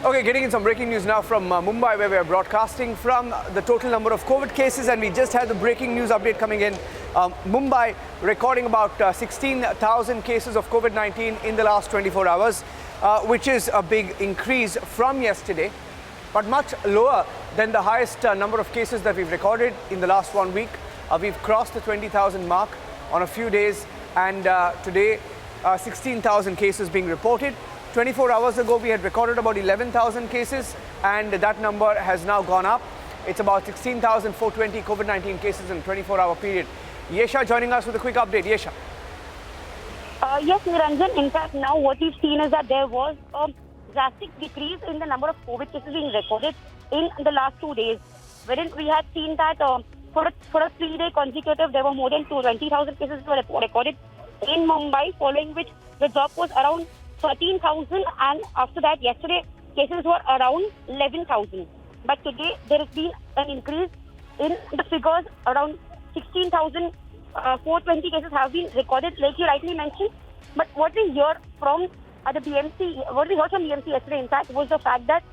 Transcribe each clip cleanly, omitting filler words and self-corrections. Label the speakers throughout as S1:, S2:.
S1: Okay, getting in some breaking news now from Mumbai, where we are broadcasting from the total number of COVID cases, and we just had the breaking news update coming in. Mumbai recording about 16,000 cases of COVID-19 in the last 24 hours, which is a big increase from yesterday, but much lower than the highest number of cases that we've recorded in the last 1 week. We've crossed the 20,000 mark on a few days, and today 16,000 cases being reported. 24 hours ago, we had recorded about 11,000 cases, and that number has now gone up. It's about 16,420 COVID-19 cases in a 24-hour period. Yesha joining us with a quick update. Yesha.
S2: Yes, Niranjan. In fact, now what we've seen is that there was a drastic decrease in the number of COVID cases being recorded in the last 2 days, wherein we had seen that for a 3-day consecutive, there were more than 20,000 cases were recorded in Mumbai, following which the drop was around 13,000, and after that, yesterday, cases were around 11,000. But today, there has been an increase in the figures. Around 16,420 cases have been recorded, like you rightly mentioned. But what we hear from the BMC, what we heard from BMC yesterday, in fact, was the fact that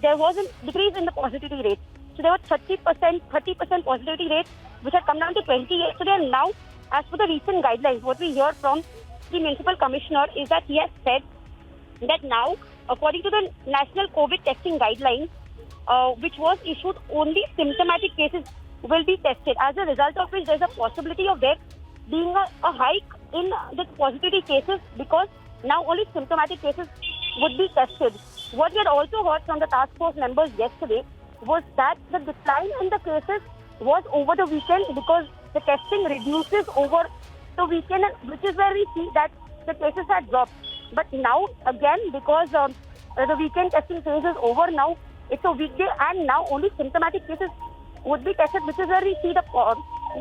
S2: there was a decrease in the positivity rate. So there was 30% positivity rate, which had come down to 20 yesterday, and now, as per the recent guidelines, what we hear from the municipal commissioner is that he has said that now, according to the national COVID testing guidelines, which was issued, only symptomatic cases will be tested. As a result of which, there is a possibility of there being a hike in the positivity cases, because now only symptomatic cases would be tested. What we had also heard from the task force members yesterday was that the decline in the cases was over the weekend, because the testing reduces over the weekend, which is where we see that the cases had dropped. But now, again, because the weekend testing phase is over now, it's a weekday, and now only symptomatic cases would be tested, which is where we see the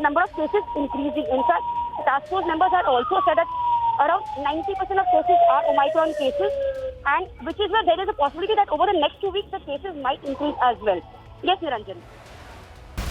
S2: number of cases increasing. In fact, the task force members had also said that around 90% of cases are Omicron cases, and which is where there is a possibility that over the next 2 weeks, the cases might increase as well. Yes, Niranjan.